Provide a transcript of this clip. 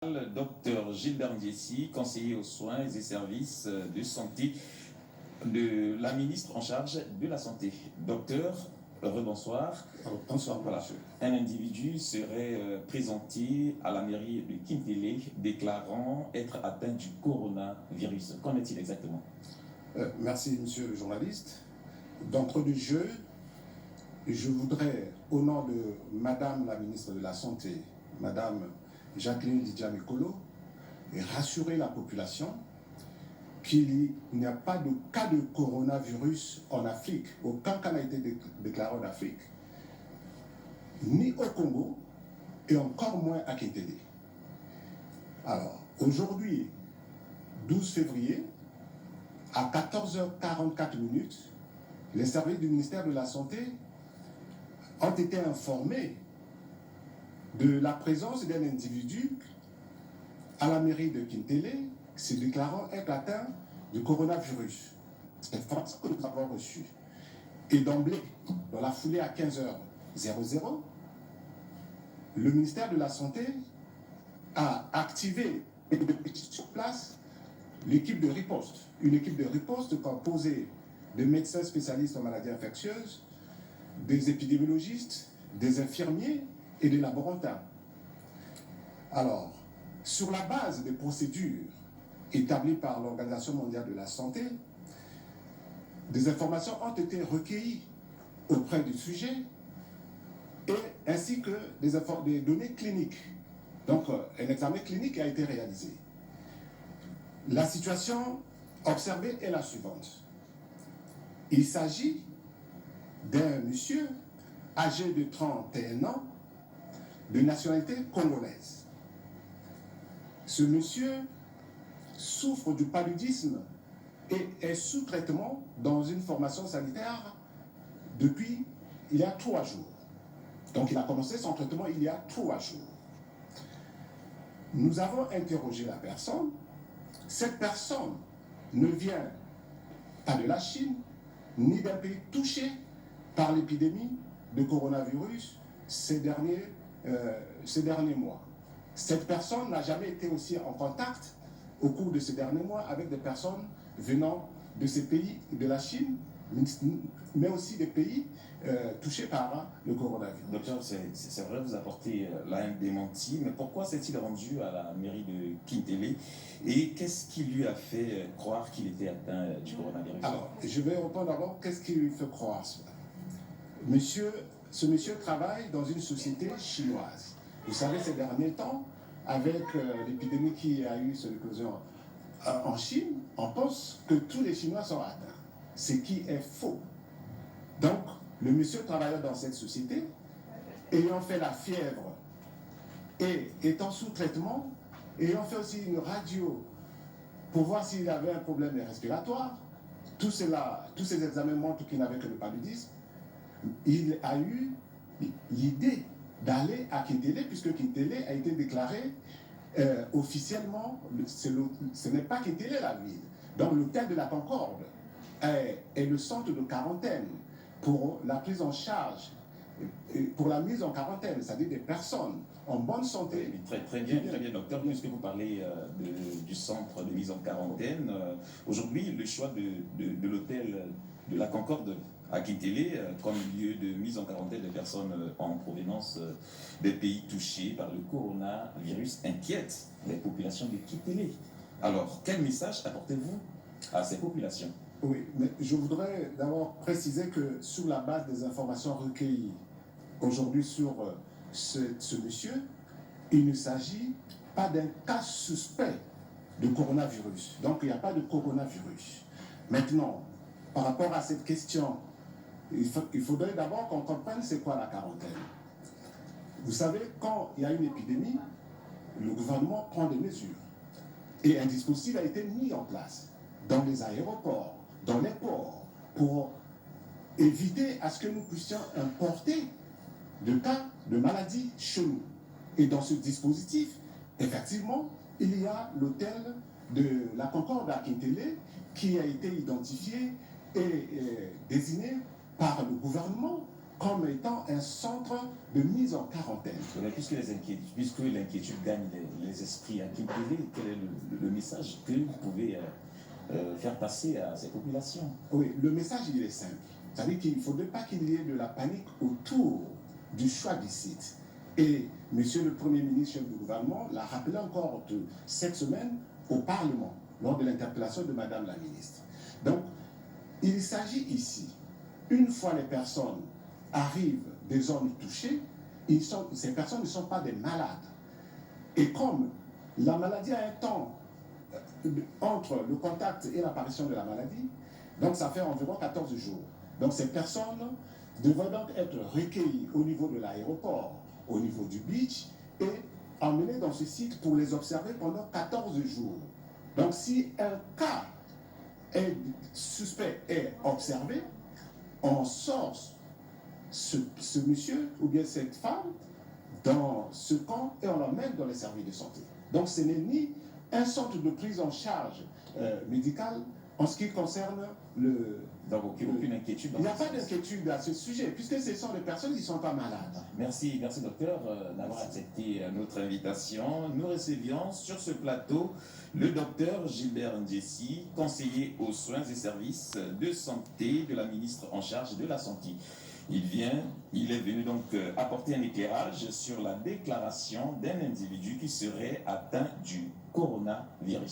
Docteur Gilbert Ndiessi, conseiller aux soins et services de santé de la ministre en charge de la Santé. Docteur, rebonsoir. Bonsoir, voilà. monsieur. Un individu serait présenté à la mairie de Kintélé déclarant être atteint du coronavirus. Qu'en est-il exactement? Merci, monsieur le journaliste. D'entre deux jeux, je voudrais, au nom de madame la ministre de la Santé, madame Jacqueline Didier-Mikolo, rassurer la population qu'il n'y a pas de cas de coronavirus en Afrique. Aucun cas n'a été déclaré en Afrique, ni au Congo, et encore moins à Kintélé. Alors, aujourd'hui, 12 février, à 14h44, les services du ministère de la Santé ont été informés de la présence d'un individu à la mairie de Kintélé se déclarant être atteint du coronavirus. C'est l'information que nous avons reçue. Et d'emblée, dans la foulée à 15h00, le ministère de la Santé a activé sur place l'équipe de riposte. Une équipe de riposte composée de médecins spécialistes en maladies infectieuses, des épidémiologistes, des infirmiers et des laborantins. Alors, sur la base des procédures établies par l'Organisation mondiale de la santé, des informations ont été recueillies auprès du sujet et ainsi que des données cliniques. Donc, un examen clinique a été réalisé. La situation observée est la suivante. Il s'agit d'un monsieur âgé de 31 ans, de nationalité congolaise. Ce monsieur souffre du paludisme et est sous traitement dans une formation sanitaire depuis il y a 3 jours. Donc il a commencé son traitement il y a 3 jours. Nous avons interrogé la personne. Cette personne ne vient pas de la Chine, ni d'un pays touché par l'épidémie de coronavirus ces derniers mois. Cette personne n'a jamais été aussi en contact au cours de ces derniers mois avec des personnes venant de ces pays, de la Chine, mais aussi des pays touchés par le coronavirus. Docteur, c'est vrai, vous apportez là un démenti, mais pourquoi s'est-il rendu à la mairie de Kintélé et qu'est-ce qui lui a fait croire qu'il était atteint du coronavirus? Alors, je vais répondre d'abord, qu'est-ce qui lui fait croire cela? Ce monsieur travaille dans une société chinoise. Vous savez, ces derniers temps, avec l'épidémie qui a eu son éclosion en Chine, on pense que tous les Chinois sont atteints, ce qui est faux. Donc, le monsieur travaillait dans cette société, ayant fait la fièvre et étant sous traitement, ayant fait aussi une radio pour voir s'il avait un problème respiratoire, tous ces examens montrent qu'il n'avait que le paludisme. Il a eu l'idée d'aller à Kintélé, puisque Kintélé a été déclaré officiellement, ce n'est pas Kintélé la ville. Donc l'hôtel de la Concorde est le centre de quarantaine pour la prise en charge, pour la mise en quarantaine, c'est-à-dire des personnes en bonne santé. Très bien, docteur. Puisque vous parlez du centre de mise en quarantaine, aujourd'hui, le choix de l'hôtel de la Concorde à Kintélé comme lieu de mise en quarantaine des personnes en provenance des pays touchés par le coronavirus inquiète les populations de Kintélé. Alors, quel message apportez-vous à ces populations? Oui, mais je voudrais d'abord préciser que sur la base des informations recueillies aujourd'hui sur ce monsieur, il ne s'agit pas d'un cas suspect de coronavirus. Donc, il n'y a pas de coronavirus. Maintenant, par rapport à cette question, il faudrait d'abord qu'on comprenne c'est quoi la quarantaine. Vous savez, quand il y a une épidémie, le gouvernement prend des mesures. Et un dispositif a été mis en place dans les aéroports, dans les ports, pour éviter à ce que nous puissions importer de cas de maladies chez nous. Et dans ce dispositif, effectivement, il y a l'hôtel de la Concorde à Kintélé qui a été identifié et désigné par le gouvernement comme étant un centre de mise en quarantaine. Mais puisque l'inquiétude gagne les esprits à Kimpele, quel est le message que vous pouvez faire passer à ces populations? Oui, le message, il est simple. C'est-à-dire qu'il ne faudrait pas qu'il y ait de la panique autour du choix du site. Et Monsieur le Premier ministre, chef du gouvernement, l'a rappelé encore cette semaine au Parlement, lors de l'interpellation de Madame la ministre. Donc, il s'agit ici, une fois les personnes arrivent des zones touchées, ces personnes ne sont pas des malades. Et comme la maladie a un temps entre le contact et l'apparition de la maladie, donc ça fait environ 14 jours. Donc ces personnes devraient donc être recueillies au niveau de l'aéroport, au niveau du beach, et emmenées dans ce site pour les observer pendant 14 jours. Donc si un cas suspect est observé, on sort ce monsieur ou bien cette femme dans ce camp et on l'emmène dans les services de santé. Donc ce n'est ni un centre de prise en charge médicale en ce qui concerne le... Donc aucune inquiétude. Il n'y a pas d'inquiétude à ce sujet, puisque ce sont des personnes qui ne sont pas malades. Merci docteur d'avoir accepté notre invitation. Nous recevions sur ce plateau le docteur Gilbert Ndjessi, conseiller aux soins et services de santé de la ministre en charge de la santé. Il est venu donc apporter un éclairage sur la déclaration d'un individu qui serait atteint du coronavirus.